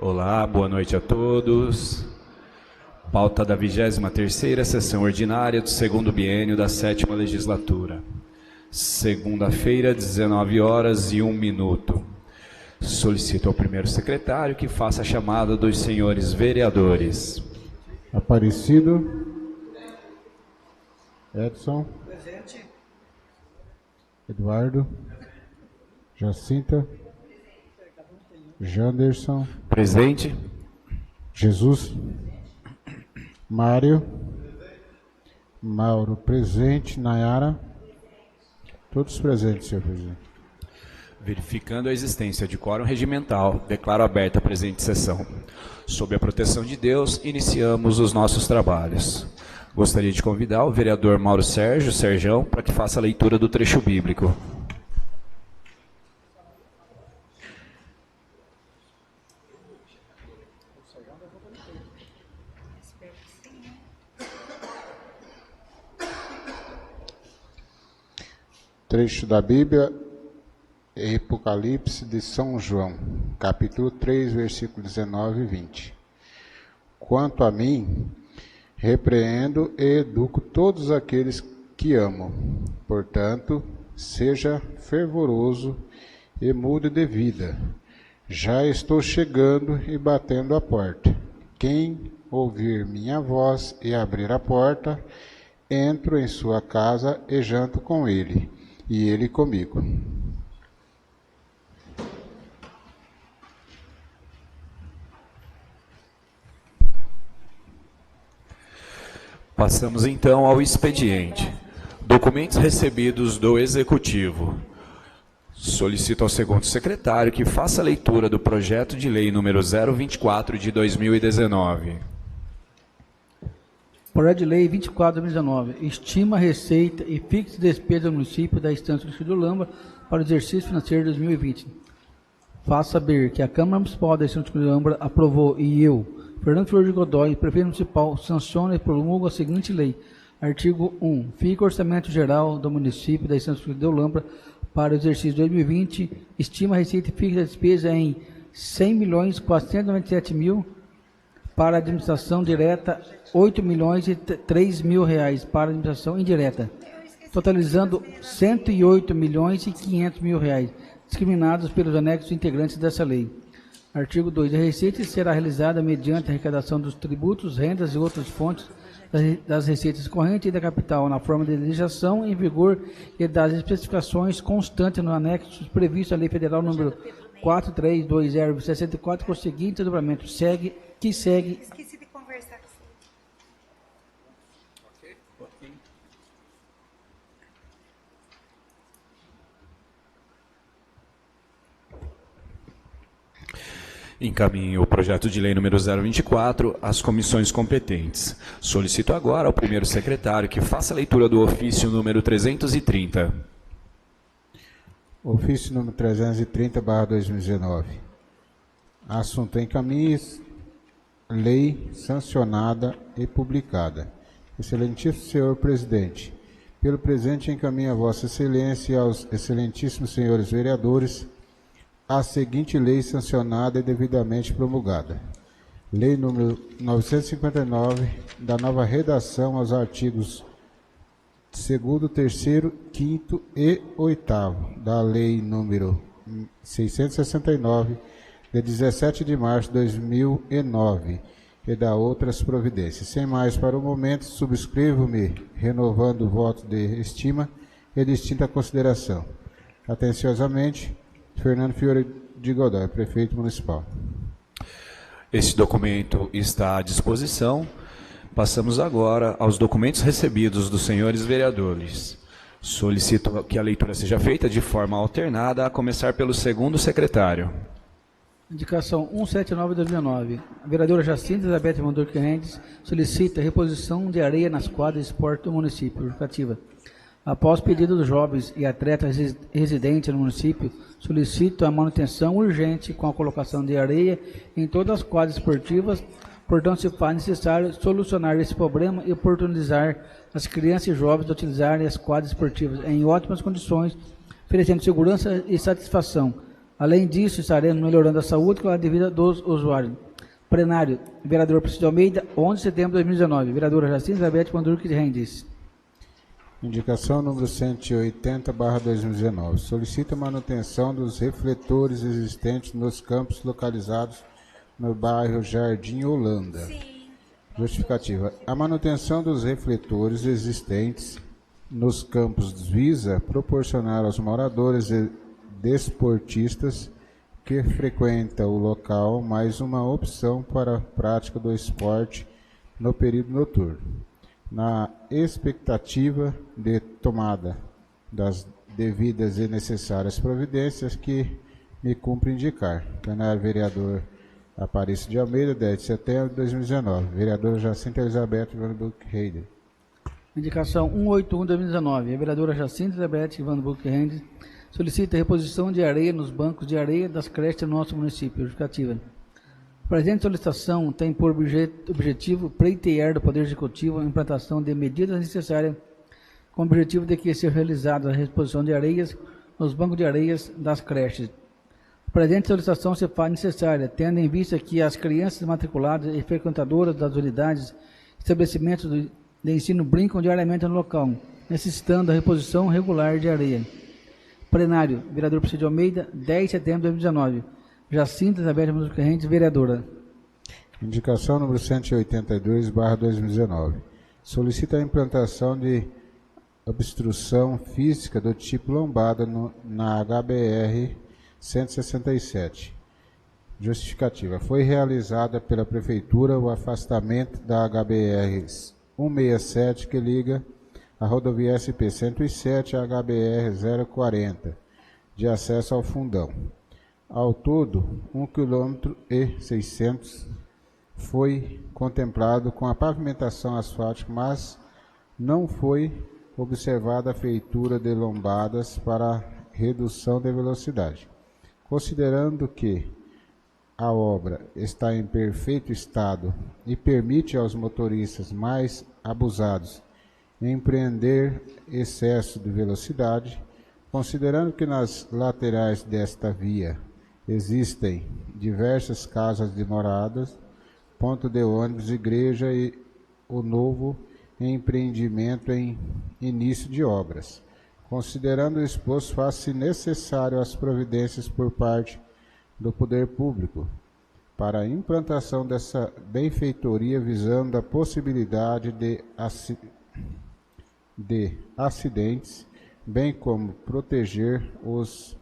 Olá, boa noite a todos. Pauta da 23ª sessão ordinária do segundo biênio da 7ª legislatura. Segunda-feira, 19h01. Solicito ao primeiro secretário que faça a chamada dos senhores vereadores. Aparecido. Edson. Presente. Eduardo. Jacinta. Janderson. Presente. Jesus. Mário. Mauro, presente. Nayara. Todos presentes, senhor presidente. Verificando a existência de quórum regimental, declaro aberta a presente sessão. Sob a proteção de Deus, iniciamos os nossos trabalhos. Gostaria de convidar o vereador Mauro Sérgio, para que faça a leitura do trecho bíblico. Trecho da Bíblia, Apocalipse de São João, capítulo 3, versículos 19 e 20. Quanto a mim, repreendo e educo todos aqueles que amo. Portanto, seja fervoroso e mude de vida. Já estou chegando e batendo a porta. Quem ouvir minha voz e abrir a porta, entro em sua casa e janto com ele, e ele comigo. Passamos então ao expediente. Documentos recebidos do Executivo. Solicito ao segundo secretário que faça a leitura do projeto de lei número 024 de 2019. Projeto de Lei 24 de 2019. Estima a receita e fixa despesa do município da Estância do Lamba para o exercício financeiro de 2020. Faço saber que a Câmara Municipal da Estância do Lamba aprovou e eu, Fernando Flores de Godoy, prefeito municipal, sanciono e promulgo a seguinte lei. Artigo 1. Fica o orçamento geral do município da Estância de Olambra para o exercício 2020. Estima a receita e fixa a despesa em 100.497.000 para a administração direta, 8.003.000 reais para a administração indireta, totalizando 108.500.000 reais, discriminados pelos anexos integrantes dessa lei. Artigo 2. A receita será realizada mediante a arrecadação dos tributos, rendas e outras fontes das receitas correntes e da capital, na forma de legislação em vigor e das especificações constantes no anexo previsto à Lei Federal número 4320/64, com o seguinte desdobramento. Segue. Esqueci de conversar com você. Encaminho o projeto de lei número 024 às comissões competentes. Solicito agora ao primeiro secretário que faça a leitura do ofício número 330. Ofício número 330/2019. Assunto encaminhe, lei sancionada e publicada. Excelentíssimo senhor presidente, pelo presente encaminho a vossa excelência e aos excelentíssimos senhores vereadores a seguinte lei sancionada e devidamente promulgada. Lei número 959, da nova redação aos artigos 2º, 3º, 5º e 8º da Lei número 669, de 17 de março de 2009, e da outras providências. Sem mais para o momento, subscrevo-me, renovando o voto de estima e distinta consideração. Atenciosamente, Fernando Flores de Godoy, prefeito municipal. Esse documento está à disposição. Passamos agora aos documentos recebidos dos senhores vereadores. Solicito que a leitura seja feita de forma alternada, a começar pelo segundo secretário. Indicação 179/2009. A vereadora Jacinta Elizabeth Mondor Mendes solicita reposição de areia nas quadras de esporte do município. Justificativa. Após pedido dos jovens e atletas residentes no município, solicito a manutenção urgente com a colocação de areia em todas as quadras esportivas. Portanto, se faz necessário solucionar esse problema e oportunizar as crianças e jovens de utilizarem as quadras esportivas em ótimas condições, oferecendo segurança e satisfação Além disso, estaremos melhorando a saúde e qualidade de vida dos usuários. Plenário, vereador Priscila Almeida, 11 de setembro de 2019. Vereadora Jacinta Elizabeth Manduque Rendes. Indicação número 180/2019. Solicita manutenção dos refletores existentes nos campos localizados no bairro Jardim Holanda. Sim. Justificativa. A manutenção dos refletores existentes nos campos visa proporcionar aos moradores e desportistas que frequentam o local mais uma opção para a prática do esporte no período noturno, na expectativa de tomada das devidas e necessárias providências que me cumpre indicar. Plenário vereador Aparício de Almeida, 10 de setembro de 2019. Vereadora Jacinta Elizabeth Van Buck Heide. Indicação 181 de 2019. A vereadora Jacinta Elizabeth Van Buck Rendes solicita reposição de areia nos bancos de areia das creches do nosso município. Justificativa. A presente solicitação tem por objetivo pleitear do Poder Executivo a implantação de medidas necessárias com o objetivo de que seja realizada a reposição de areias nos bancos de areias das creches. A presente solicitação se faz necessária, tendo em vista que as crianças matriculadas e frequentadoras das unidades e estabelecimentos de ensino brincam diariamente no local, necessitando da reposição regular de areia. Plenário, vereador Priscila de Almeida, 10 de setembro de 2019. Jacinta Elizabeth Manduque Rendes, vereadora. Indicação número 182/2019. Solicita a implantação de obstrução física do tipo lombada na HBR 167. Justificativa. Foi realizada pela Prefeitura o afastamento da HBR 167 que liga a rodovia SP 107 à HBR 040 de acesso ao Fundão. Ao todo, 1,6 km foi contemplado com a pavimentação asfáltica, mas não foi observada a feitura de lombadas para redução de velocidade. Considerando que a obra está em perfeito estado e permite aos motoristas mais abusados empreender excesso de velocidade, considerando que nas laterais desta via existem diversas casas de moradas, ponto de ônibus, igreja e o novo empreendimento em início de obras. Considerando o exposto, faz-se necessário as providências por parte do poder público para a implantação dessa benfeitoria, visando a possibilidade de acidentes, bem como proteger os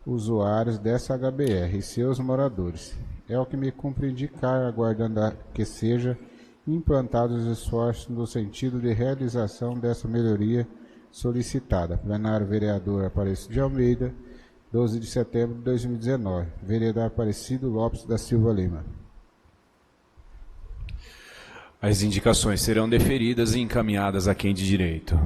usuários dessa HBR e seus moradores. É o que me cumpre indicar, aguardando que seja implantados os esforços no sentido de realização dessa melhoria solicitada. Plenário vereador Aparício de Almeida, 12 de setembro de 2019. Vereador Aparecido Lopes da Silva Lima. As indicações serão deferidas e encaminhadas a quem de direito.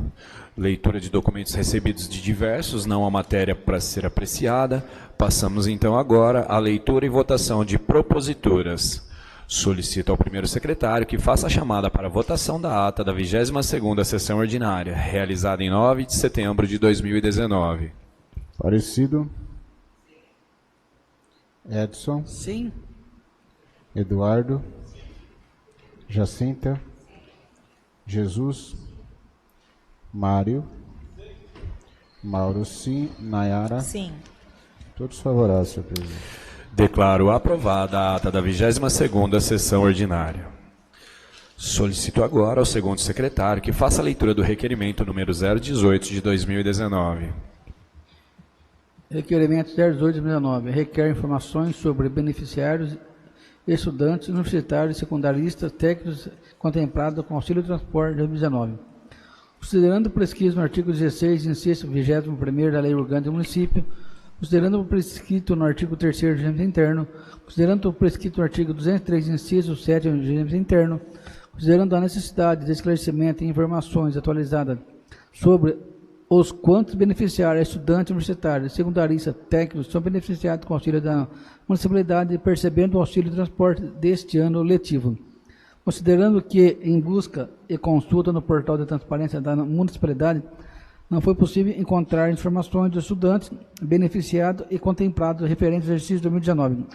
Leitura de documentos recebidos de diversos, não há matéria para ser apreciada. Passamos então agora à leitura e votação de proposituras. Solicito ao primeiro secretário que faça a chamada para votação da ata da 22ª sessão ordinária, realizada em 9 de setembro de 2019. Aparecido. Edson. Sim. Eduardo. Jacinta. Jesus. Mário. Mauro, sim. Nayara. Sim. Todos favoráveis, senhor presidente. Declaro aprovada a ata da 22ª sessão ordinária. Solicito agora ao segundo secretário que faça a leitura do requerimento número 018 de 2019. Requerimento 018 de 2019. Requer informações sobre beneficiários, estudantes, universitários, secundaristas, técnicos contemplados com auxílio de transporte de 2019. Considerando o prescrito no artigo 16, inciso 21º da Lei Orgânica do Município, considerando o prescrito no artigo 3º do Regimento Interno, considerando o prescrito no artigo 203, inciso 7 do Regimento Interno, considerando a necessidade de esclarecimento e informações atualizadas sobre os quantos beneficiários, estudantes universitários, secundaristas, técnicos são beneficiados com auxílio da municipalidade, percebendo o auxílio de transporte deste ano letivo. Considerando que, em busca e consulta no portal de transparência da municipalidade, não foi possível encontrar informações dos estudantes beneficiados e contemplados referentes ao exercício 2019.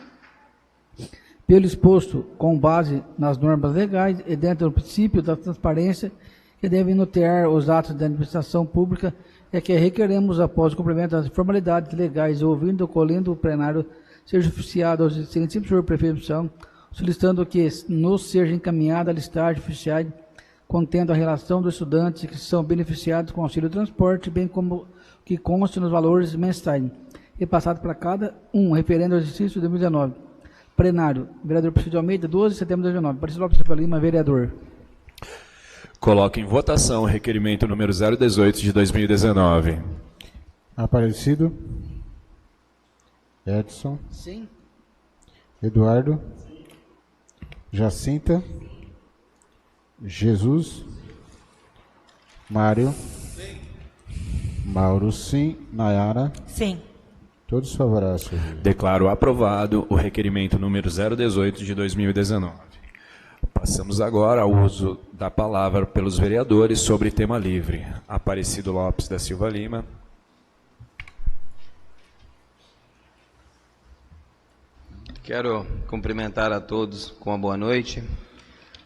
Pelo exposto, com base nas normas legais e dentro do princípio da transparência que devem nortear os atos da administração pública, é que requeremos, após o cumprimento das formalidades legais, ouvindo e colhendo o plenário, seja oficiado ao excelentíssimo senhor prefeito, solicitando que nos seja encaminhada a listagem oficiais contendo a relação dos estudantes que são beneficiados com auxílio transporte, bem como que conste nos valores mensais, e passado para cada referendo ao exercício de 2019. Plenário, vereador Priscila de Almeida, 12 de setembro de 2019. Priscila Lopes de Lima, vereador. Coloco em votação o requerimento número 018 de 2019. Aparecido. Edson. Sim. Eduardo. Jacinta. Jesus. Mário. Sim. Mauro, sim. Nayara. Sim. Todos favoráveis, senhor. Declaro aprovado o requerimento número 018 de 2019. Passamos agora ao uso da palavra pelos vereadores sobre tema livre. Aparecido Lopes da Silva Lima. Quero cumprimentar a todos com uma boa noite.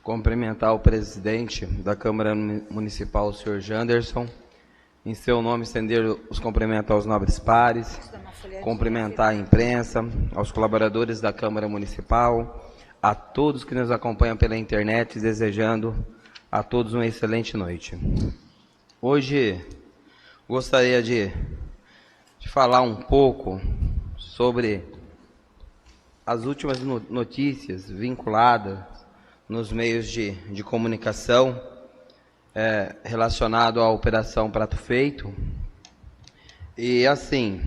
Cumprimentar o presidente da Câmara Municipal, o senhor Janderson. Em seu nome, estender os cumprimentos aos nobres pares. Cumprimentar a imprensa, aos colaboradores da Câmara Municipal, a todos que nos acompanham pela internet, desejando a todos uma excelente noite. Hoje, gostaria de falar um pouco sobre as últimas notícias vinculadas nos meios de comunicação relacionado à Operação Prato Feito. E assim,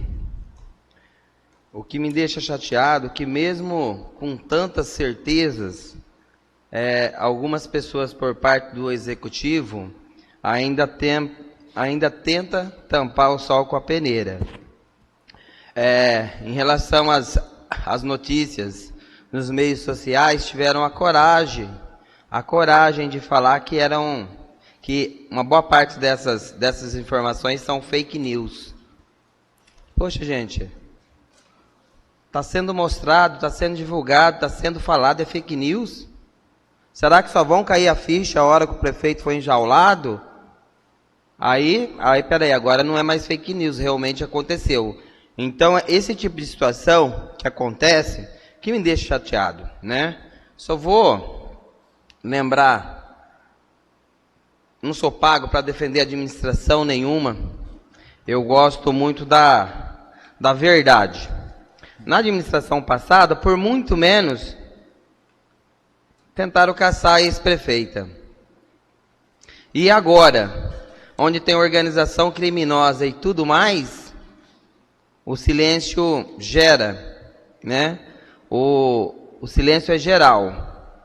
o que me deixa chateado, que mesmo com tantas certezas, algumas pessoas por parte do Executivo ainda tenta tampar o sol com a peneira. Em relação às notícias nos meios sociais, tiveram a coragem de falar que uma boa parte dessas informações são fake news. Poxa, gente, está sendo mostrado, está sendo divulgado, está sendo falado, é fake news? Será que só vão cair a ficha a hora que o prefeito foi enjaulado? Aí, peraí, agora não é mais fake news, realmente aconteceu. Então, esse tipo de situação que acontece, que me deixa chateado, né? Só vou lembrar, não sou pago para defender administração nenhuma, eu gosto muito da verdade. Na administração passada, por muito menos, tentaram caçar a ex-prefeita. E agora, onde tem organização criminosa e tudo mais, o silêncio gera, né? O silêncio é geral.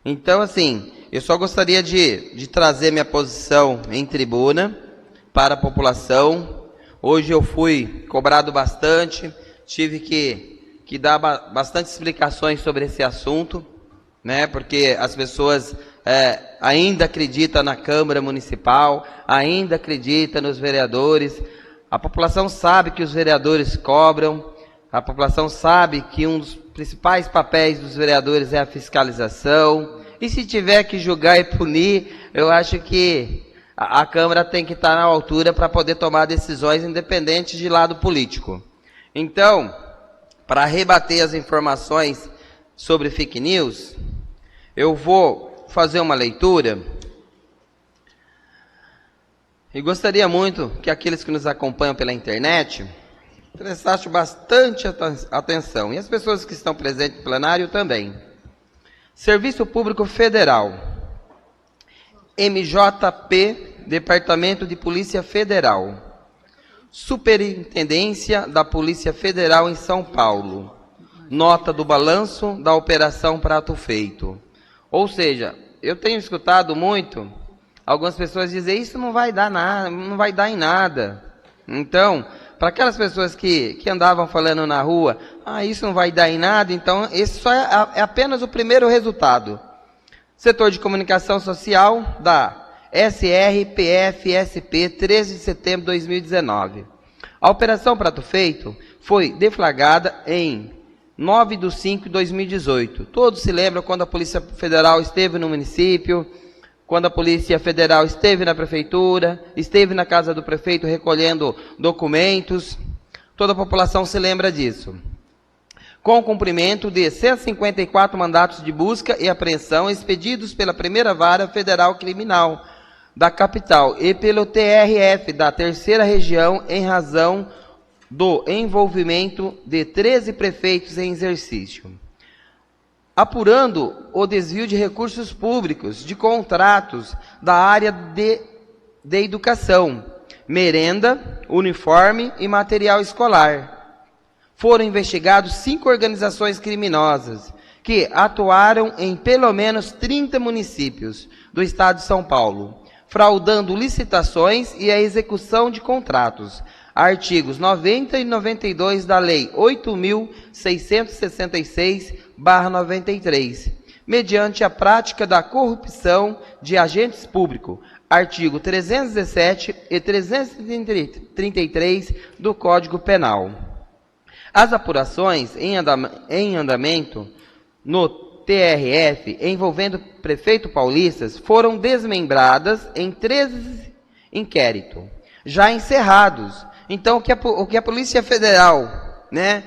Então, assim, eu só gostaria de trazer minha posição em tribuna para a população. Hoje eu fui cobrado bastante, tive que dar bastante explicações sobre esse assunto, né? Porque as pessoas ainda acreditam na Câmara Municipal, ainda acreditam nos vereadores. A população sabe que os vereadores cobram, a população sabe que um dos principais papéis dos vereadores é a fiscalização, e se tiver que julgar e punir, eu acho que a Câmara tem que estar na altura para poder tomar decisões independentes de lado político. Então, para rebater as informações sobre fake news, eu vou fazer uma leitura e gostaria muito que aqueles que nos acompanham pela internet prestassem bastante atenção, e as pessoas que estão presentes no plenário também. Serviço Público Federal, MJP, Departamento de Polícia Federal, Superintendência da Polícia Federal em São Paulo, nota do balanço da Operação Prato Feito. Ou seja, eu tenho escutado muito algumas pessoas dizem, isso não vai dar nada, não vai dar em nada. Então, para aquelas pessoas que andavam falando na rua, isso não vai dar em nada, então esse só é apenas o primeiro resultado. Setor de comunicação social dá SRPF-SP, 13 de setembro de 2019. A Operação Prato Feito foi deflagrada em 9 de 5 de 2018. Todos se lembram quando a Polícia Federal esteve no município, quando a Polícia Federal esteve na prefeitura, esteve na casa do prefeito recolhendo documentos. Toda a população se lembra disso. Com o cumprimento de 154 mandatos de busca e apreensão expedidos pela Primeira Vara Federal Criminal da capital e pelo TRF da Terceira Região em razão do envolvimento de 13 prefeitos em exercício. Apurando o desvio de recursos públicos, de contratos da área de educação, merenda, uniforme e material escolar. Foram investigados 5 organizações criminosas que atuaram em pelo menos 30 municípios do estado de São Paulo, fraudando licitações e a execução de contratos. Artigos 90 e 92 da Lei 8.666/93, mediante a prática da corrupção de agentes públicos. Artigo 317 e 333 do Código Penal. As apurações em andamento no TRF, envolvendo prefeito paulistas, foram desmembradas em 13 inquéritos, já encerrados. Então, o que a Polícia Federal, né?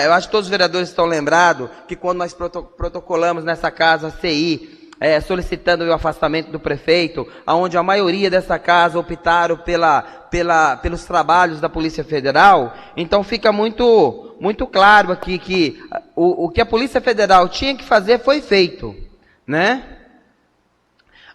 Eu acho que todos os vereadores estão lembrados que quando nós protocolamos nessa casa a CI, solicitando o afastamento do prefeito, onde a maioria dessa casa optaram pelos trabalhos da Polícia Federal, então fica muito claro aqui que o que a Polícia Federal tinha que fazer foi feito, né?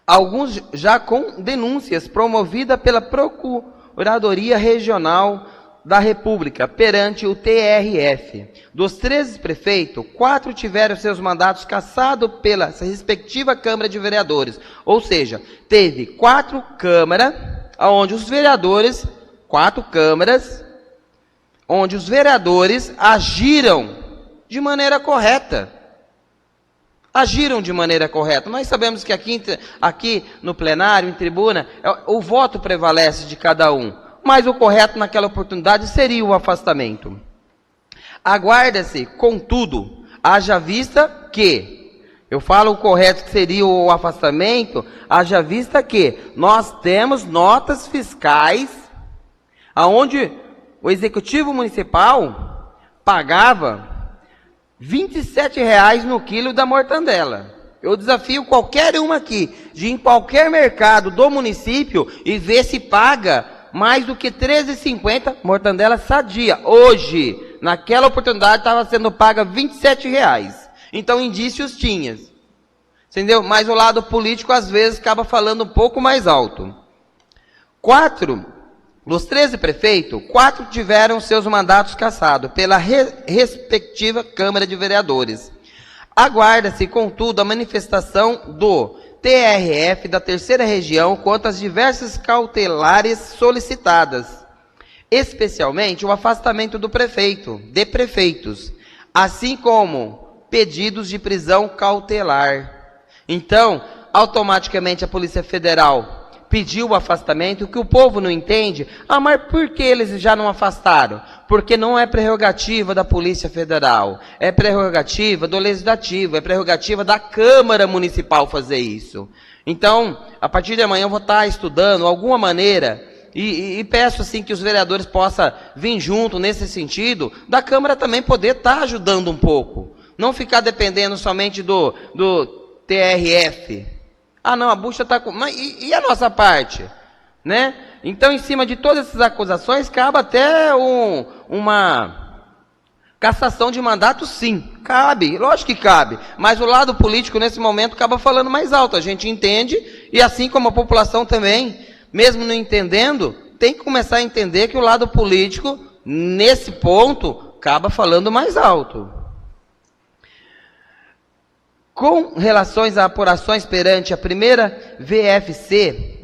Alguns já com denúncias promovidas pela Procuradoria Regional da República perante o TRF. Dos 13 prefeitos, 4 tiveram seus mandatos cassados pela respectiva Câmara de Vereadores. Ou seja, teve 4 câmaras, onde os vereadores, 4 câmaras, onde os vereadores agiram de maneira correta. Agiram de maneira correta. Nós sabemos que aqui no plenário, em tribuna, o voto prevalece de cada um. Mas o correto naquela oportunidade seria o afastamento. Aguarda-se, contudo, haja vista que, eu falo o correto que seria o afastamento, haja vista que nós temos notas fiscais, onde o Executivo Municipal pagava R$27 no quilo da mortandela. Eu desafio qualquer um aqui, de ir em qualquer mercado do município e ver se paga mais do que R$13,50, mortandela sadia. Hoje, naquela oportunidade, estava sendo paga R$27. Então, indícios tinha. Entendeu? Mas o lado político, às vezes, acaba falando um pouco mais alto. 4, dos 13 prefeitos, 4 tiveram seus mandatos cassados pela respectiva Câmara de Vereadores. Aguarda-se, contudo, a manifestação do TRF da Terceira Região quanto às diversas cautelares solicitadas, especialmente o afastamento do prefeito, de prefeitos, assim como pedidos de prisão cautelar. Então, automaticamente a Polícia Federal pediu o afastamento. O que o povo não entende, mas por que eles já não afastaram? Porque não é prerrogativa da Polícia Federal, é prerrogativa do Legislativo, é prerrogativa da Câmara Municipal fazer isso. Então, a partir de amanhã eu vou estar estudando alguma maneira, e peço assim que os vereadores possam vir junto nesse sentido, da Câmara também poder estar ajudando um pouco, não ficar dependendo somente do TRF. Ah, não, a bucha está com... Mas e a nossa parte? Né? Então, em cima de todas essas acusações, cabe até uma cassação de mandato, sim. Cabe, lógico que cabe. Mas o lado político, nesse momento, acaba falando mais alto. A gente entende, e assim como a população também, mesmo não entendendo, tem que começar a entender que o lado político, nesse ponto, acaba falando mais alto. Com relações a apurações perante a primeira VFC/SP,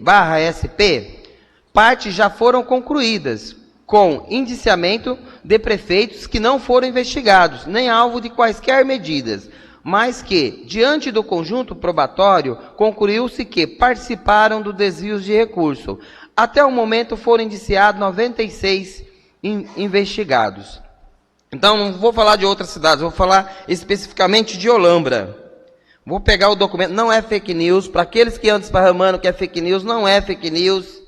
partes já foram concluídas, com indiciamento de prefeitos que não foram investigados, nem alvo de quaisquer medidas, mas que, diante do conjunto probatório, concluiu-se que participaram do desvio de recurso. Até o momento foram indiciados 96 investigados. Então, não vou falar de outras cidades, vou falar especificamente de Olambra. Vou pegar o documento, não é fake news, para aqueles que andam esparramando que é fake news, não é fake news.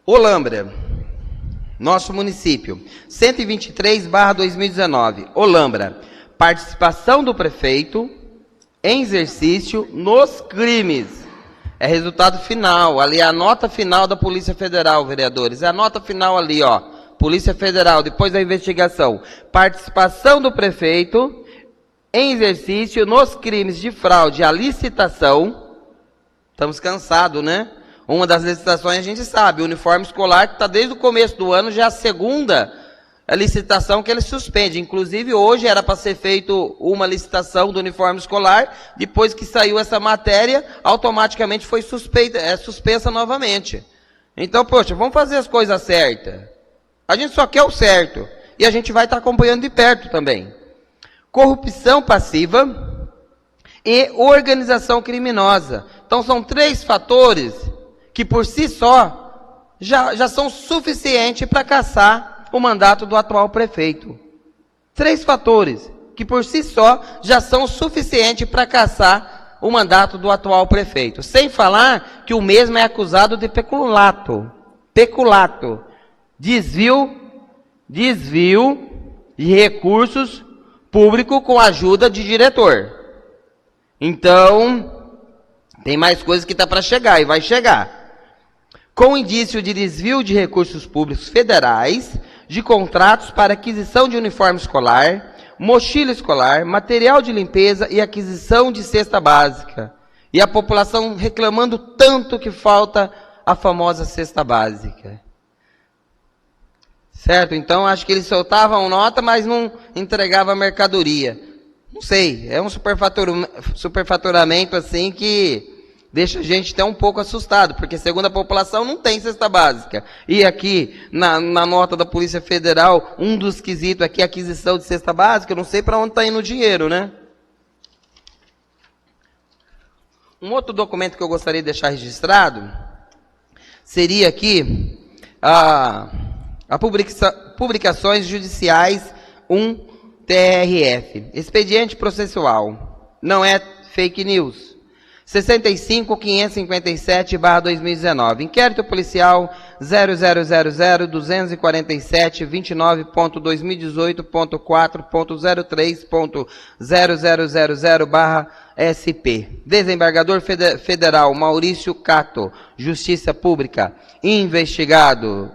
Olambra, nosso município, 123/2019, Olambra, participação do prefeito em exercício nos crimes. É resultado final, ali é a nota final da Polícia Federal, vereadores, é a nota final ali, ó, Polícia Federal, depois da investigação. Participação do prefeito em exercício nos crimes de fraude à licitação. Estamos cansados, né? Uma das licitações a gente sabe, o uniforme escolar que está desde o começo do ano, já é a segunda licitação que ele suspende. Inclusive hoje era para ser feito uma licitação do uniforme escolar, depois que saiu essa matéria, automaticamente foi suspensa novamente. Então, poxa, vamos fazer as coisas certas. A gente só quer o certo, e a gente vai estar acompanhando de perto também. Corrupção passiva e organização criminosa. Então são 3 fatores que por si só já são suficientes para cassar o mandato do atual prefeito. 3 fatores que por si só já são suficientes para cassar o mandato do atual prefeito. Sem falar que o mesmo é acusado de peculato, desvio de recursos públicos com a ajuda de diretor. Então, tem mais coisas que está para chegar e vai chegar. Com indício de desvio de recursos públicos federais, de contratos para aquisição de uniforme escolar, mochila escolar, material de limpeza e aquisição de cesta básica. E a população reclamando tanto que falta a famosa cesta básica. Certo? Então, acho que eles soltavam nota, mas não entregavam mercadoria. Não sei, é um superfaturamento assim que deixa a gente até um pouco assustado, porque segundo a população não tem cesta básica. E aqui, na nota da Polícia Federal, um dos quesitos aqui é a aquisição de cesta básica, eu não sei para onde está indo o dinheiro, né? Um outro documento que eu gostaria de deixar registrado seria aqui a Publicações Judiciais 1 TRF, Expediente Processual, não é fake news. 65.557/2019. Inquérito policial 0000.247.29.2018.4.03.0000/SP. Desembargador Federal Maurício Cato. Justiça Pública. Investigado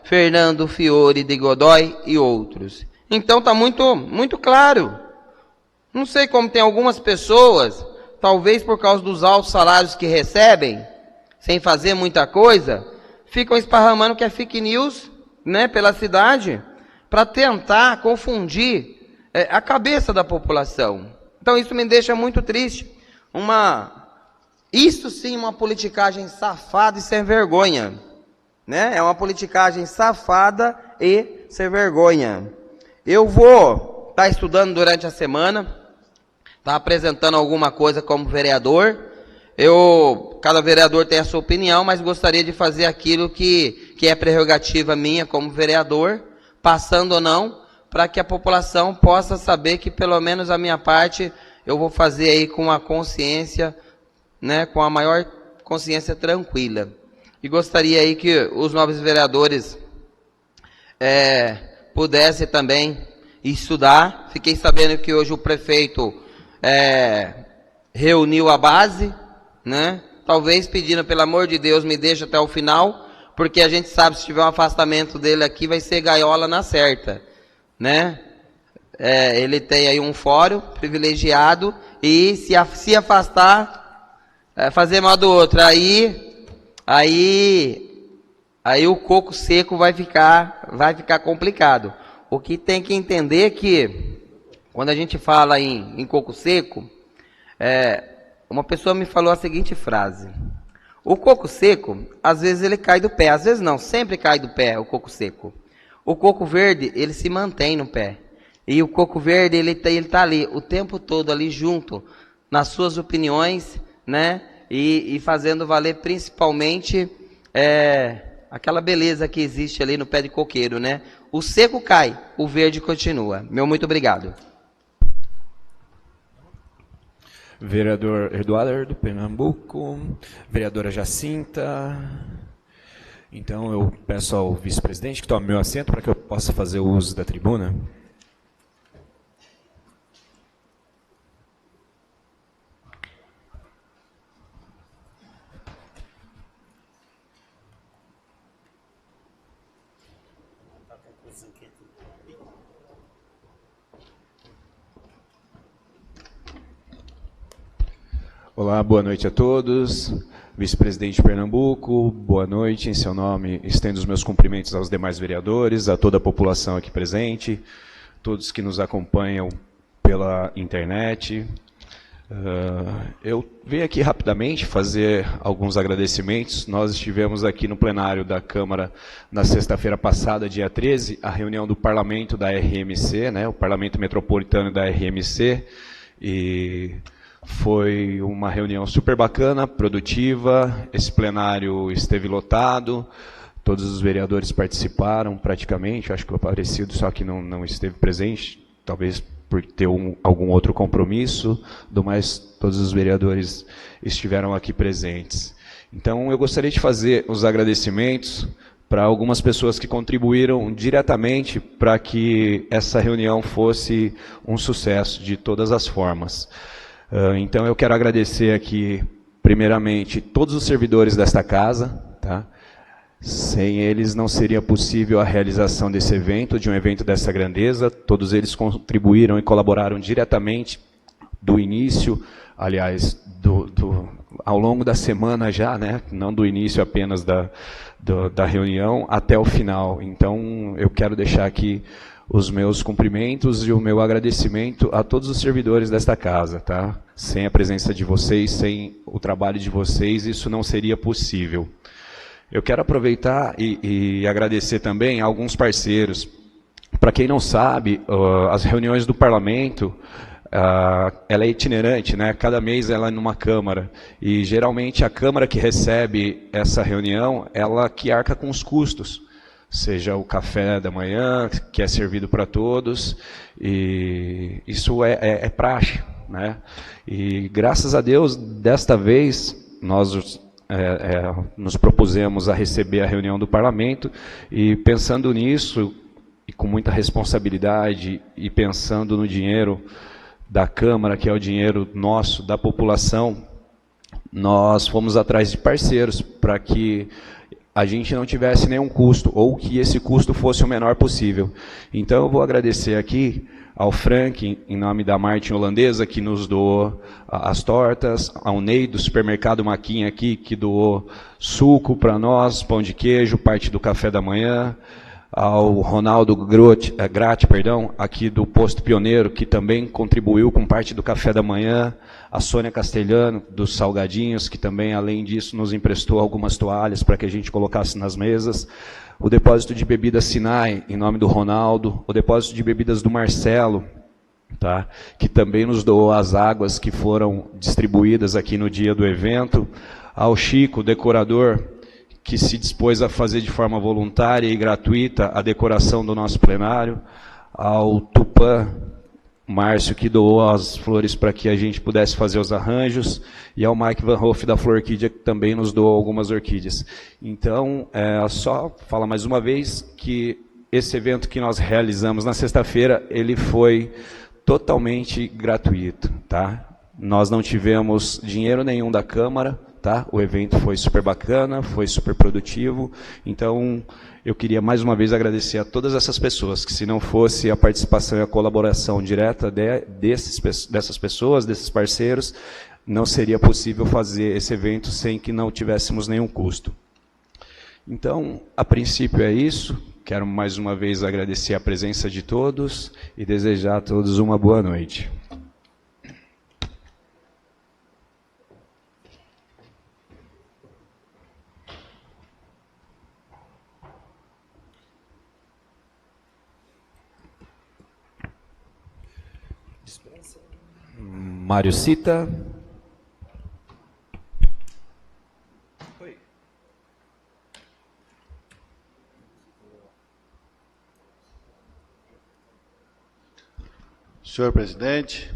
Fernando Fiore de Godoy e outros. Então está muito claro. Não sei como tem algumas pessoas, talvez por causa dos altos salários que recebem, sem fazer muita coisa, ficam esparramando que é fake news, né, pela cidade, para tentar confundir a cabeça da população. Então isso me deixa muito triste. Isso sim, uma politicagem safada e sem vergonha. Né? É uma politicagem safada e sem vergonha. Eu vou estar estudando durante a semana, está apresentando alguma coisa como vereador. Cada vereador tem a sua opinião, mas gostaria de fazer aquilo que é prerrogativa minha como vereador, passando ou não, para que a população possa saber que pelo menos a minha parte eu vou fazer aí com a consciência, né, com a maior consciência tranquila. E gostaria aí que os novos vereadores pudessem também estudar. Fiquei sabendo que hoje o prefeito reuniu a base, né? Talvez pedindo, pelo amor de Deus, me deixe até o final, porque a gente sabe, se tiver um afastamento dele aqui, vai ser gaiola na certa, né? Ele tem aí um fórum privilegiado, e se afastar, fazer mal do outro, aí o coco seco vai ficar complicado. O que tem que entender é que quando a gente fala em coco seco, uma pessoa me falou a seguinte frase: o coco seco, às vezes ele cai do pé, às vezes não, sempre cai do pé o coco seco. O coco verde, ele se mantém no pé. E o coco verde, ele tá ali o tempo todo ali junto, nas suas opiniões, né? E fazendo valer principalmente aquela beleza que existe ali no pé de coqueiro, né? O seco cai, o verde continua. Meu muito obrigado. Vereador Eduardo, Pernambuco. Vereadora Jacinta. Então, eu peço ao vice-presidente que tome meu assento para que eu possa fazer o uso da tribuna. Olá, boa noite a todos. Vice-presidente de Pernambuco, boa noite. Em seu nome, estendo os meus cumprimentos aos demais vereadores, a toda a população aqui presente, todos que nos acompanham pela internet. Eu venho aqui rapidamente fazer alguns agradecimentos. Nós estivemos aqui no plenário da Câmara na sexta-feira passada, dia 13, a reunião do Parlamento da RMC, né, o Parlamento Metropolitano da RMC, e foi uma reunião super bacana, produtiva. Esse plenário esteve lotado, todos os vereadores participaram praticamente, acho que o Aparecido só que não esteve presente, talvez por ter algum outro compromisso, do mais todos os vereadores estiveram aqui presentes. Então eu gostaria de fazer os agradecimentos para algumas pessoas que contribuíram diretamente para que essa reunião fosse um sucesso de todas as formas. Então eu quero agradecer aqui, primeiramente, todos os servidores desta casa, tá? Sem eles não seria possível a realização desse evento, de um evento dessa grandeza. Todos eles contribuíram e colaboraram diretamente do início, aliás, ao longo da semana já, né? Não do início apenas da reunião, até o final. Então eu quero deixar aqui os meus cumprimentos e o meu agradecimento a todos os servidores desta casa, tá? Sem a presença de vocês, sem o trabalho de vocês, isso não seria possível. Eu quero aproveitar e agradecer também a alguns parceiros. Para quem não sabe, as reuniões do Parlamento, ela é itinerante, né? Cada mês ela é numa Câmara. E geralmente a Câmara que recebe essa reunião, ela que arca com os custos. Seja o café da manhã, que é servido para todos, e isso é praxe, né? E graças a Deus, desta vez, nós nos propusemos a receber a reunião do Parlamento, e pensando nisso, e com muita responsabilidade, e pensando no dinheiro da Câmara, que é o dinheiro nosso, da população, nós fomos atrás de parceiros para que a gente não tivesse nenhum custo, ou que esse custo fosse o menor possível. Então eu vou agradecer aqui ao Frank, em nome da Martin Holandesa, que nos doou as tortas, ao Ney do supermercado Maquinha aqui, que doou suco para nós, pão de queijo, parte do café da manhã, ao Ronaldo Gratti, aqui do Posto Pioneiro, que também contribuiu com parte do café da manhã, a Sônia Castelhano, dos Salgadinhos, que também, além disso, nos emprestou algumas toalhas para que a gente colocasse nas mesas, o depósito de bebidas Sinai, em nome do Ronaldo, o depósito de bebidas do Marcelo, tá? Que também nos doou as águas que foram distribuídas aqui no dia do evento, ao Chico, decorador, que se dispôs a fazer de forma voluntária e gratuita a decoração do nosso plenário, ao Tupã Márcio, que doou as flores para que a gente pudesse fazer os arranjos, e ao Mike Van Hoff da Florquídea, que também nos doou algumas orquídeas. Então, só falar mais uma vez que esse evento que nós realizamos na sexta-feira, ele foi totalmente gratuito, tá? Nós não tivemos dinheiro nenhum da Câmara, tá? O evento foi super bacana, foi super produtivo, então eu queria mais uma vez agradecer a todas essas pessoas, que se não fosse a participação e a colaboração direta dessas pessoas, desses parceiros, não seria possível fazer esse evento sem que não tivéssemos nenhum custo. Então, a princípio é isso, Quero mais uma vez agradecer a presença de todos e desejar a todos uma boa noite. Mário Cita. Senhor presidente,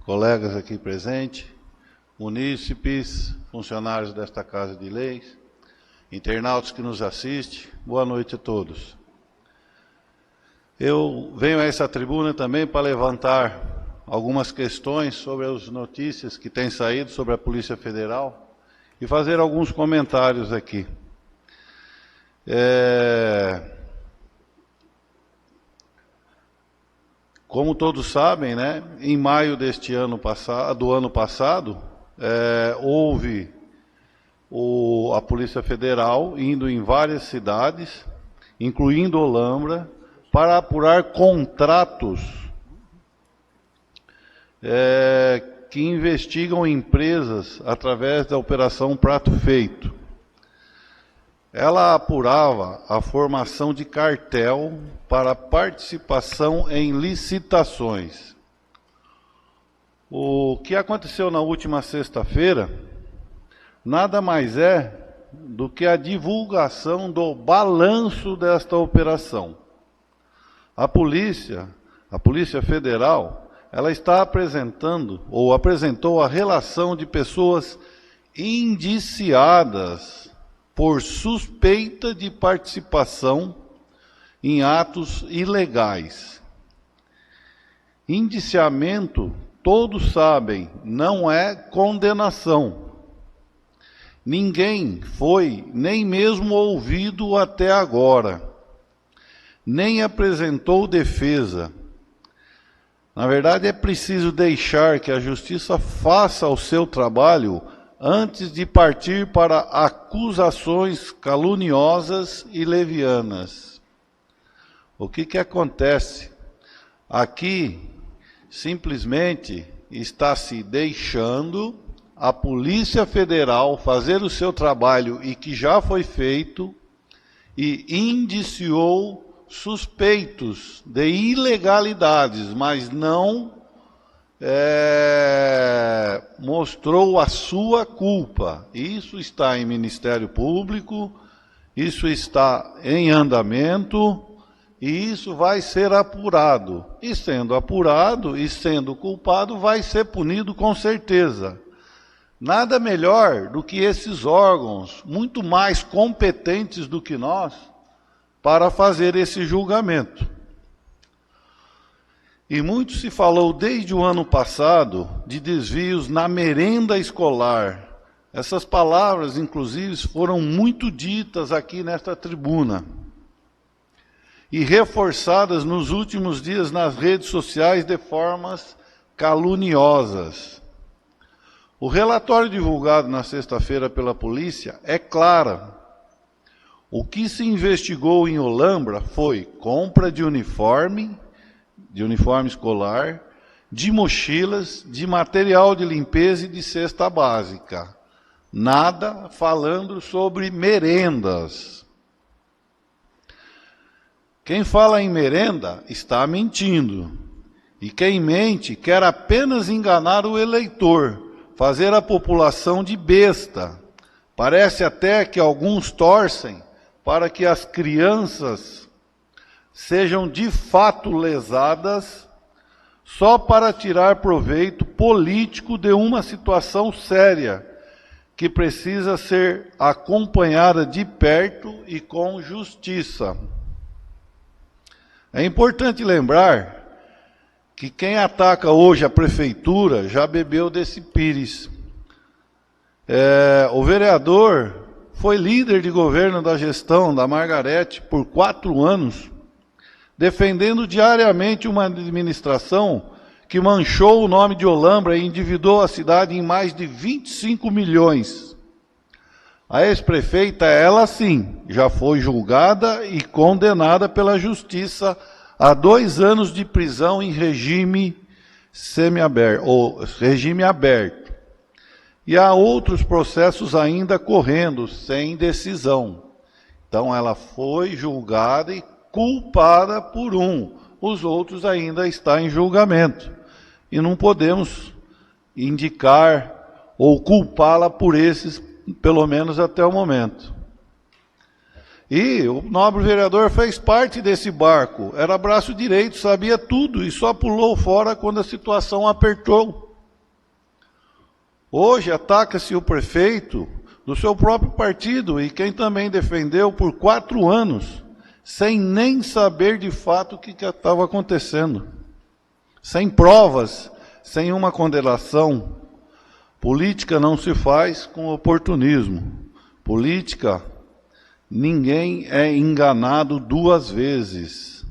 colegas aqui presentes, munícipes, funcionários desta Casa de Leis, internautas que nos assistem, boa noite a todos. Eu venho a essa tribuna também para levantar algumas questões sobre as notícias que têm saído sobre a Polícia Federal e fazer alguns comentários aqui. Como todos sabem, né, em maio do ano passado, houve a Polícia Federal indo em várias cidades, incluindo Olambra, para apurar contratos que investigam empresas através da Operação Prato Feito. Ela apurava a formação de cartel para participação em licitações. O que aconteceu na última sexta-feira nada mais é do que a divulgação do balanço desta operação. A Polícia Federal, ela está apresentando, ou apresentou a relação de pessoas indiciadas por suspeita de participação em atos ilegais. Indiciamento, todos sabem, não é condenação. Ninguém foi nem mesmo ouvido até agora, nem apresentou defesa. Na verdade, é preciso deixar que a Justiça faça o seu trabalho antes de partir para acusações caluniosas e levianas. O que acontece? Aqui, simplesmente, está se deixando a Polícia Federal fazer o seu trabalho e que já foi feito e indiciou suspeitos de ilegalidades, mas não mostrou a sua culpa. Isso está em Ministério Público, isso está em andamento e isso vai ser apurado. E sendo apurado e sendo culpado, vai ser punido com certeza. Nada melhor do que esses órgãos, muito mais competentes do que nós, para fazer esse julgamento. E muito se falou desde o ano passado de desvios na merenda escolar. Essas palavras, inclusive, foram muito ditas aqui nesta tribuna e reforçadas nos últimos dias nas redes sociais de formas caluniosas. O relatório divulgado na sexta-feira pela polícia é claro. O que se investigou em Olambra foi compra de uniforme escolar, de mochilas, de material de limpeza e de cesta básica. Nada falando sobre merendas. Quem fala em merenda está mentindo. E quem mente quer apenas enganar o eleitor, fazer a população de besta. Parece até que alguns torcem para que as crianças sejam de fato lesadas só para tirar proveito político de uma situação séria que precisa ser acompanhada de perto e com justiça. É importante lembrar que quem ataca hoje a prefeitura já bebeu desse pires. O vereador foi líder de governo da gestão da Margarete por 4 anos, defendendo diariamente uma administração que manchou o nome de Olambra e endividou a cidade em mais de 25 milhões. A ex-prefeita, ela sim, já foi julgada e condenada pela justiça a 2 anos de prisão em regime semiaberto, ou regime aberto. E há outros processos ainda correndo, sem decisão. Então ela foi julgada e culpada por um. Os outros ainda estão em julgamento. E não podemos indicar ou culpá-la por esses, pelo menos até o momento. E o nobre vereador fez parte desse barco, era braço direito, sabia tudo e só pulou fora quando a situação apertou. Hoje ataca-se o prefeito do seu próprio partido e quem também defendeu por 4 anos, sem nem saber de fato o que estava acontecendo, sem provas, sem uma condenação. Política não se faz com oportunismo. Política, ninguém é enganado 2 vezes.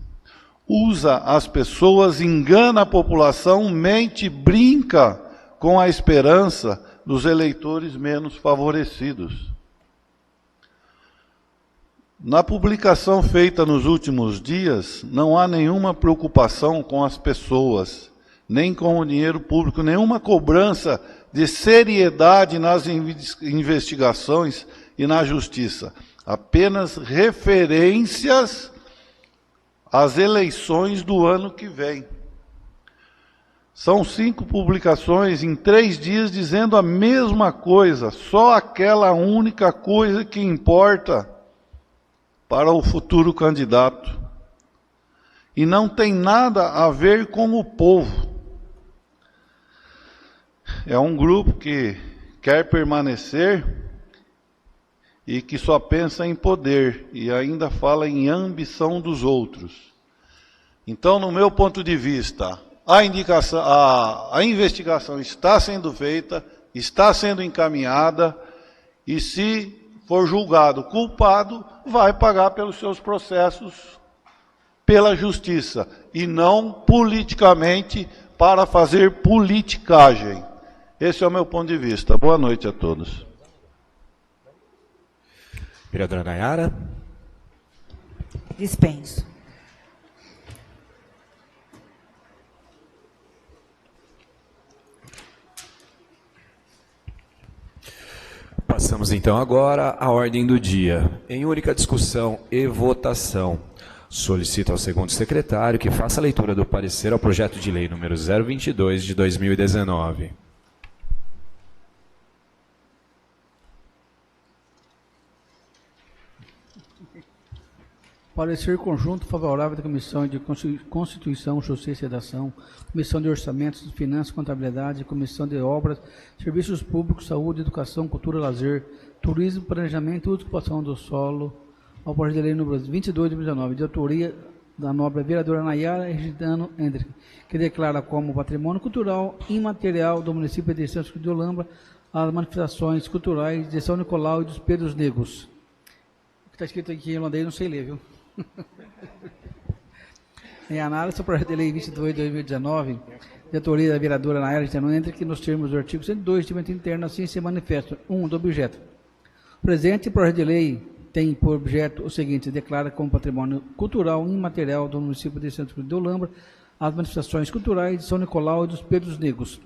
Usa as pessoas, engana a população, mente, brinca com a esperança dos eleitores menos favorecidos. Na publicação feita nos últimos dias, não há nenhuma preocupação com as pessoas, nem com o dinheiro público, nenhuma cobrança de seriedade nas investigações e na justiça. Apenas referências às eleições do ano que vem. São 5 publicações em 3 dias dizendo a mesma coisa, só aquela única coisa que importa para o futuro candidato. E não tem nada a ver com o povo. É um grupo que quer permanecer e que só pensa em poder e ainda fala em ambição dos outros. Então, no meu ponto de vista, a investigação está sendo feita, está sendo encaminhada e se for julgado culpado, vai pagar pelos seus processos pela justiça e não politicamente para fazer politicagem. Esse é o meu ponto de vista. Boa noite a todos. Vereadora Nayara. Dispenso. Passamos então agora à ordem do dia. Em única discussão e votação, solicito ao segundo secretário que faça a leitura do parecer ao projeto de lei número 022 de 2019. Parecer conjunto favorável da Comissão de Constituição, Justiça e Redação, Comissão de Orçamentos, Finanças e Contabilidade, Comissão de Obras, Serviços Públicos, Saúde, Educação, Cultura, Lazer, Turismo, Planejamento e Ocupação do Solo, ao projeto de lei número 22 de 2019, de autoria da nobre vereadora Nayara Regidano Hendrick, que declara como patrimônio cultural imaterial do município de São Francisco de Olambra as manifestações culturais de São Nicolau e dos Pedros Negros. O que está escrito aqui em holandês, não sei ler, viu? Em análise ao projeto de lei 22 de 2019, de autoria da vereadora Nayara Regidano Hendrick, que nos termos do artigo 102 do Regimento Interno assim se manifesta. 1. Do objeto. O presente projeto de lei tem por objeto o seguinte: declara como patrimônio cultural imaterial do município de São Francisco de Olambra as manifestações culturais de São Nicolau e dos Pedros Negros.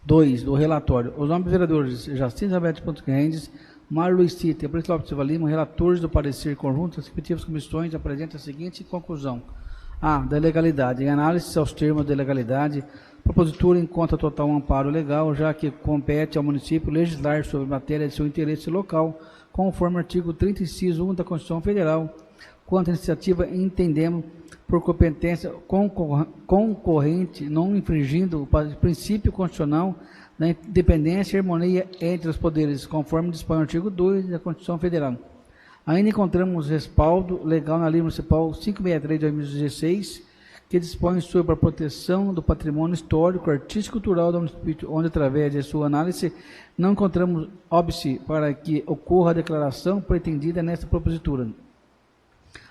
2. Do relatório. Os nomes dos vereadores Jacinto Roberto Pontes Rendes, Mário Luiz Tita e Apolício Lopes Silva Lima, relatores do parecer conjunto das respectivas comissões, apresentam a seguinte conclusão. A. Da legalidade. Em análise aos termos de legalidade, propositura encontra total amparo legal, já que compete ao município legislar sobre matéria de seu interesse local, conforme o artigo 30, inciso 1 da Constituição Federal. Quanto à iniciativa, entendemos por competência concorrente, não infringindo o princípio constitucional da independência e harmonia entre os poderes, conforme dispõe o artigo 2 da Constituição Federal. Ainda encontramos respaldo legal na Lei Municipal 563 de 2016, que dispõe sobre a proteção do patrimônio histórico, artístico e cultural do município, onde, através de sua análise, não encontramos óbice para que ocorra a declaração pretendida nesta propositura.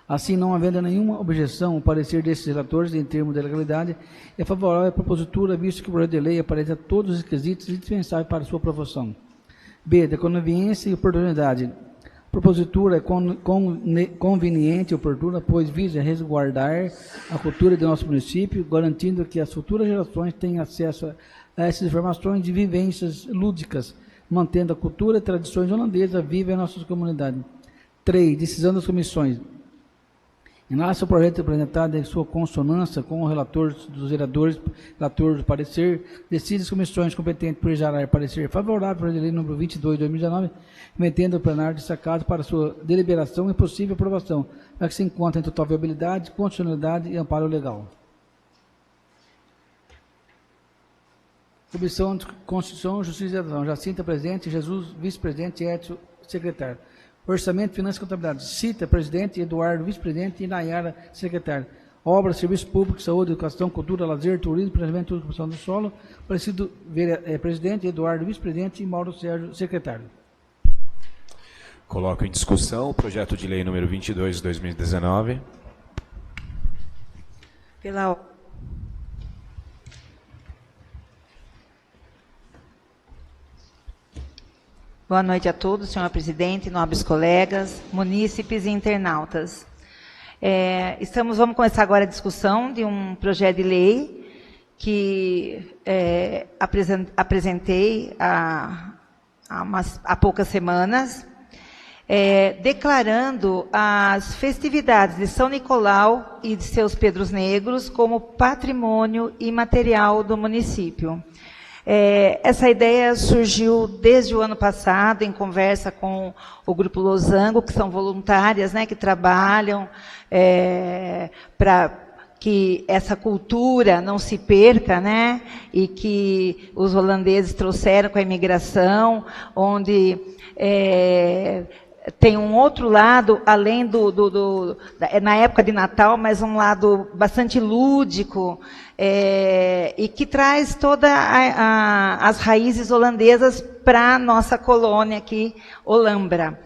Assim, não havendo nenhuma objeção, o parecer desses relatores, em termos de legalidade, é favorável à propositura, visto que o projeto de lei apresenta todos os requisitos indispensáveis para sua aprovação. B, da conveniência e oportunidade. A propositura é conveniente e oportuna, pois visa resguardar a cultura do nosso município, garantindo que as futuras gerações tenham acesso a essas informações de vivências lúdicas, mantendo a cultura e tradições holandesas vivas em nossas comunidades. 3. Decisão das comissões. Em relação ao projeto apresentado em sua consonância com o relator dos vereadores, relator do parecer, decide as comissões competentes por gerar parecer favorável para a lei número 22 de 2019, remetendo ao plenário desta casa para sua deliberação e possível aprovação, para que se encontre em total viabilidade, constitucionalidade e amparo legal. Comissão de Constituição, Justiça e Cidadão. Jacinta, presidente. Jesus, vice-presidente. Edson, secretário. Orçamento, Finanças e Contabilidade. Cita, presidente. Eduardo, vice-presidente. E Nayara, secretário. Obras, Serviço Público, Saúde, Educação, Cultura, Lazer, Turismo, Planejamento e Ocupação do Solo. Parecido, presidente. Eduardo, vice-presidente. E Mauro Sérgio, secretário. Coloco em discussão o projeto de lei número 22 de 2019. Boa noite a todos, senhor presidente, nobres colegas, munícipes e internautas. Vamos começar agora a discussão de um projeto de lei que apresentei há poucas semanas, declarando as festividades de São Nicolau e de seus Pedros Negros como patrimônio imaterial do município. Essa ideia surgiu desde o ano passado, em conversa com o Grupo Losango, que são voluntárias, né, que trabalham para que essa cultura não se perca, né, e que os holandeses trouxeram com a imigração, onde tem um outro lado, além na época de Natal, mas um lado bastante lúdico, e que traz todas as raízes holandesas para a nossa colônia aqui, Olambra.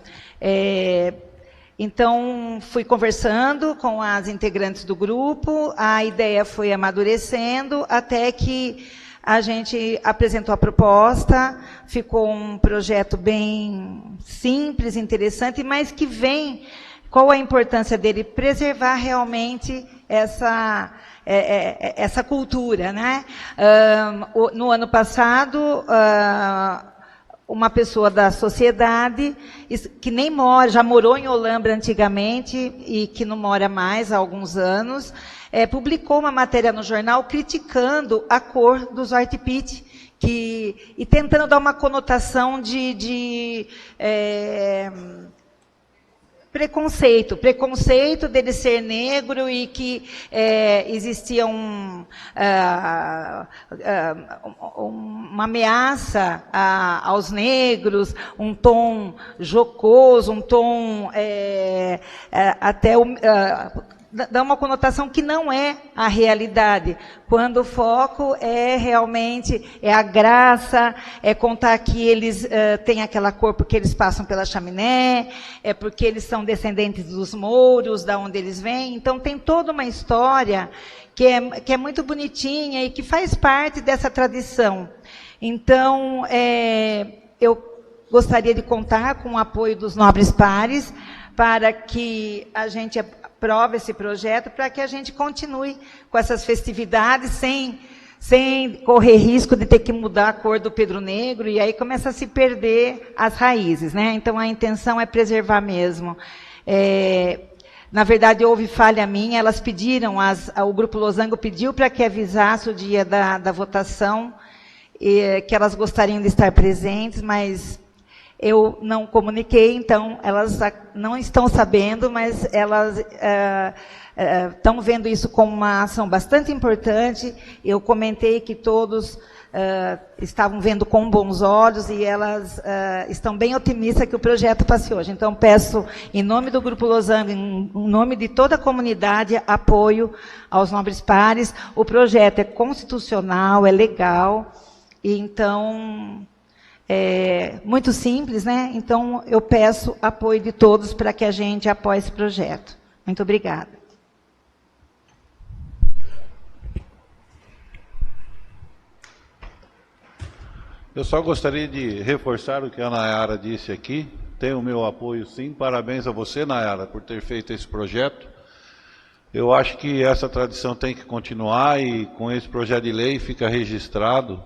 Então, fui conversando com as integrantes do grupo, a ideia foi amadurecendo, até que a gente apresentou a proposta, ficou um projeto bem simples, interessante, mas que vem, qual a importância dele? Preservar realmente essa cultura, né? No ano passado, uma pessoa da sociedade, que nem mora, já morou em Olambra antigamente, e que não mora mais há alguns anos, publicou uma matéria no jornal criticando a cor dos art pit, e tentando dar uma conotação de preconceito dele ser negro, e que existia uma ameaça aos negros, um tom jocoso, um tom dá uma conotação que não é a realidade, quando o foco é realmente a graça, contar que eles têm aquela cor porque eles passam pela chaminé, porque eles são descendentes dos mouros, da onde eles vêm. Então tem toda uma história que é muito bonitinha e que faz parte dessa tradição. Então, eu gostaria de contar com o apoio dos nobres pares para que a gente aprove esse projeto, para que a gente continue com essas festividades sem correr risco de ter que mudar a cor do Pedro Negro, e aí começa a se perder as raízes, né? Então, a intenção é preservar mesmo. Na verdade, houve falha minha, elas pediram, o Grupo Losango pediu para que avisasse o dia da votação, que elas gostariam de estar presentes, mas eu não comuniquei, então elas não estão sabendo, mas elas estão vendo isso como uma ação bastante importante. Eu comentei que todos estavam vendo com bons olhos, e elas estão bem otimistas que o projeto passe hoje. Então, peço, em nome do Grupo Losango, em nome de toda a comunidade, apoio aos nobres pares. O projeto é constitucional, é legal, e então muito simples, né? Então, eu peço apoio de todos para que a gente apoie esse projeto. Muito obrigada. Eu só gostaria de reforçar o que a Nayara disse aqui. Tem o meu apoio, sim. Parabéns a você, Nayara, por ter feito esse projeto. Eu acho que essa tradição tem que continuar e com esse projeto de lei fica registrado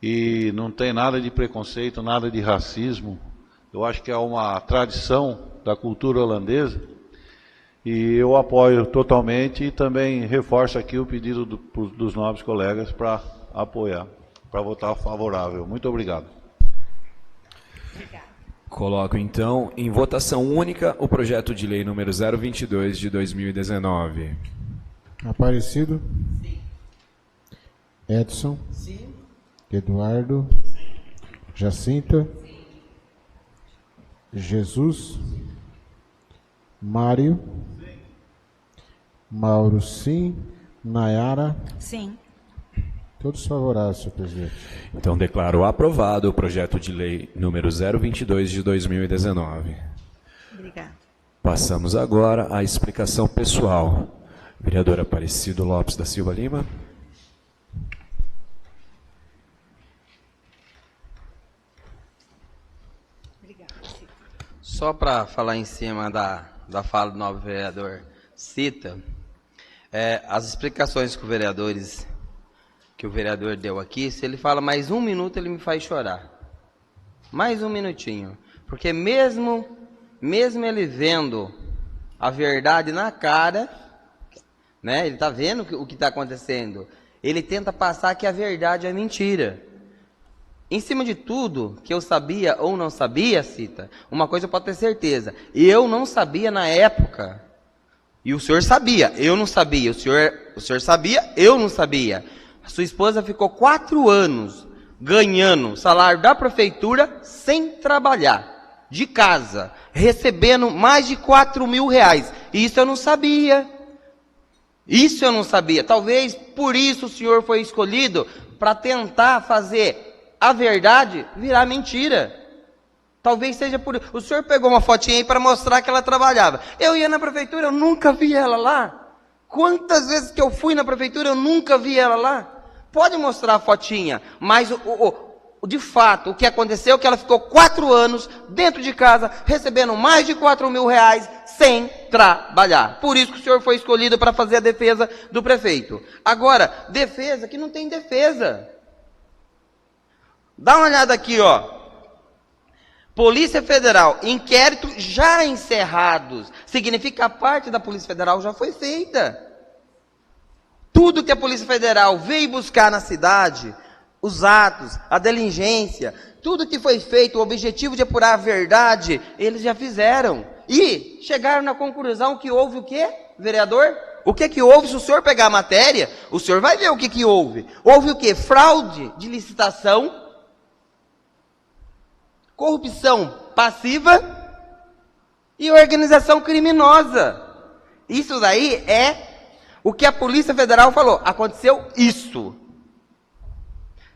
e não tem nada de preconceito, nada de racismo. Eu acho que é uma tradição da cultura holandesa e eu apoio totalmente e também reforço aqui o pedido dos nobres colegas para apoiar, para votar favorável. Muito obrigado. Coloco então em votação única o projeto de lei número 022 de 2019. Aparecido? Sim. Edson? Sim. Eduardo? Sim. Jacinta? Sim. Jesus? Mário? Sim. Mauro, sim. Nayara? Sim. Todos favoráveis, senhor presidente. Então declaro aprovado o projeto de lei número 022 de 2019. Obrigada. Passamos agora à explicação pessoal. Vereador Aparecido Lopes da Silva Lima. Só para falar em cima da fala do novo vereador Cita, as explicações que o vereador deu aqui, se ele fala mais um minuto, ele me faz chorar. Mais um minutinho. Porque mesmo ele vendo a verdade na cara, né, ele está vendo o que está acontecendo, ele tenta passar que a verdade é mentira. Em cima de tudo que eu sabia ou não sabia, Cita, uma coisa eu posso ter certeza, eu não sabia na época, e o senhor sabia, eu não sabia, o senhor sabia, eu não sabia. A sua esposa ficou 4 anos ganhando salário da prefeitura sem trabalhar, de casa, recebendo mais de 4 mil reais. Isso eu não sabia. Isso eu não sabia. Talvez por isso o senhor foi escolhido para tentar fazer a verdade virar mentira. Talvez seja por isso. O senhor pegou uma fotinha aí para mostrar que ela trabalhava. Eu ia na prefeitura, eu nunca vi ela lá. Quantas vezes que eu fui na prefeitura, eu nunca vi ela lá. Pode mostrar a fotinha, mas de fato, o que aconteceu é que ela ficou 4 anos dentro de casa, recebendo mais de 4 mil reais sem trabalhar. Por isso que o senhor foi escolhido para fazer a defesa do prefeito. Agora, defesa que não tem defesa. Dá uma olhada aqui, ó. Polícia Federal, inquérito já encerrados. Significa que a parte da Polícia Federal já foi feita. Tudo que a Polícia Federal veio buscar na cidade, os atos, a diligência, tudo que foi feito, o objetivo de apurar a verdade, eles já fizeram. E chegaram na conclusão que houve o quê, vereador? O que houve? Se o senhor pegar a matéria, o senhor vai ver o que houve. Houve o quê? Fraude de licitação, corrupção passiva e organização criminosa. Isso daí é o que a Polícia Federal falou. Aconteceu isso.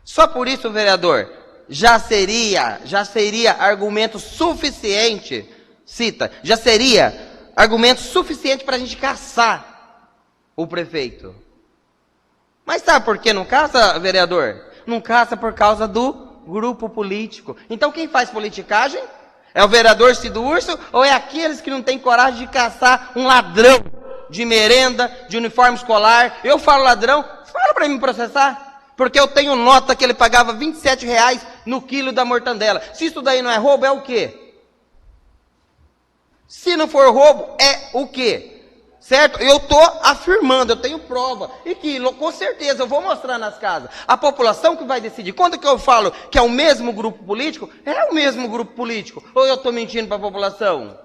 Só por isso, vereador, já seria argumento suficiente, Cita, já seria argumento suficiente para a gente caçar o prefeito. Mas sabe por que não caça, vereador? Não caça por causa do grupo político. Então quem faz politicagem? É o vereador Cido Urso ou é aqueles que não têm coragem de caçar um ladrão de merenda, de uniforme escolar? Eu falo ladrão, fala para mim processar. Porque eu tenho nota que ele pagava R$27 no quilo da mortandela. Se isso daí não é roubo, é o quê? Se não for roubo, é o quê? Certo? Eu estou afirmando, eu tenho prova. E que, com certeza, eu vou mostrar nas casas. A população que vai decidir. Quando que eu falo que é o mesmo grupo político, é o mesmo grupo político. Ou eu estou mentindo para a população?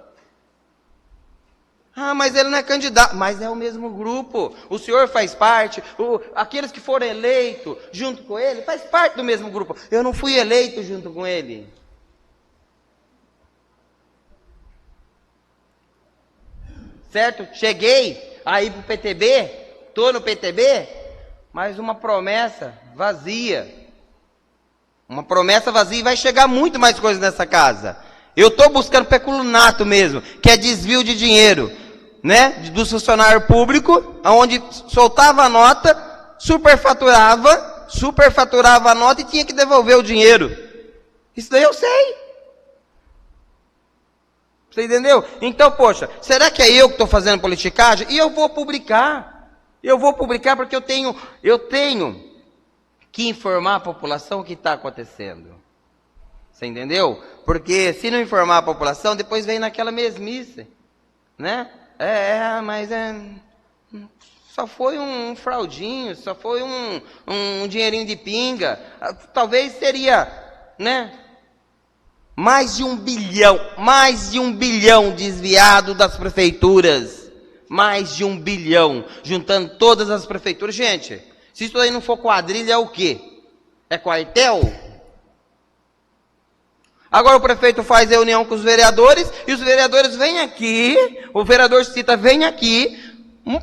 Ah, mas ele não é candidato. Mas é o mesmo grupo. O senhor faz parte. Aqueles que foram eleitos junto com ele, faz parte do mesmo grupo. Eu não fui eleito junto com ele. Certo? Cheguei aí pro PTB, tô no PTB, mas uma promessa vazia. Uma promessa vazia e vai chegar muito mais coisas nessa casa. Eu tô buscando peculato mesmo, que é desvio de dinheiro, né? Do funcionário público, onde soltava a nota, superfaturava superfaturava a nota e tinha que devolver o dinheiro. Isso daí eu sei. Você entendeu? Então, poxa, será que é eu que estou fazendo politicagem? E eu vou publicar. Eu vou publicar porque eu tenho que informar a população o que está acontecendo. Você entendeu? Porque se não informar a população, depois vem naquela mesmice. Né? Mas só foi um fraudinho, só foi um dinheirinho de pinga. Talvez seria, né? Mais de 1 bilhão desviado das prefeituras. Mais de 1 bilhão, juntando todas as prefeituras. Gente, se isso aí não for quadrilha, é o quê? É quartel? Agora o prefeito faz reunião com os vereadores, e os vereadores vêm aqui, o vereador Cita vem aqui,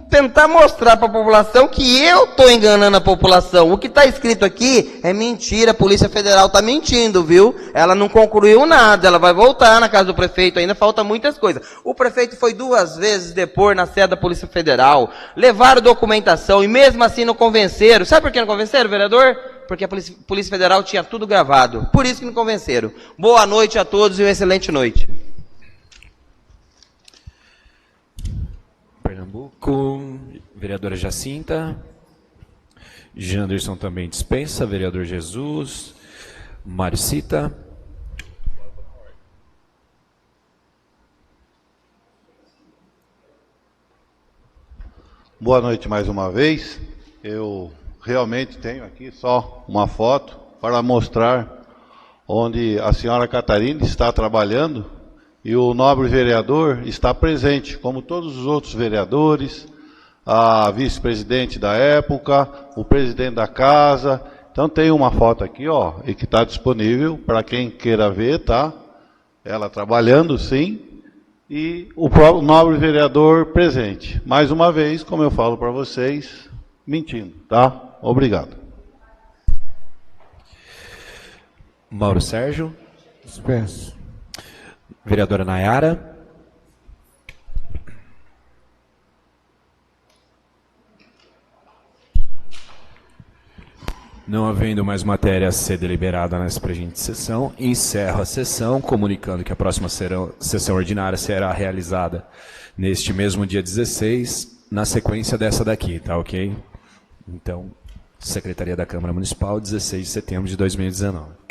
tentar mostrar para a população que eu estou enganando a população. O que está escrito aqui é mentira, a Polícia Federal está mentindo, viu? Ela não concluiu nada, ela vai voltar na casa do prefeito, ainda falta muitas coisas. O prefeito foi 2 vezes depor na sede da Polícia Federal, levaram documentação e mesmo assim não convenceram. Sabe por que não convenceram, vereador? Porque a Polícia Federal tinha tudo gravado. Por isso que não convenceram. Boa noite a todos e uma excelente noite. Pernambuco, vereadora Jacinta. Janderson também dispensa. Vereador Jesus. Mário Cita. Boa noite mais uma vez. Eu realmente tenho aqui só uma foto para mostrar onde a senhora Catarina está trabalhando e o nobre vereador está presente, como todos os outros vereadores, a vice-presidente da época, o presidente da casa. Então tem uma foto aqui, ó, e que está disponível para quem queira ver, tá? Ela trabalhando, sim, e o próprio nobre vereador presente. Mais uma vez, como eu falo para vocês, mentindo, tá? Obrigado. Mauro Sérgio. Dispenso. Vereadora Nayara. Não havendo mais matéria a ser deliberada nessa presente sessão, encerro a sessão, comunicando que a próxima sessão ordinária será realizada neste mesmo dia 16, na sequência dessa daqui, tá ok? Então, Secretaria da Câmara Municipal, 16 de setembro de 2019.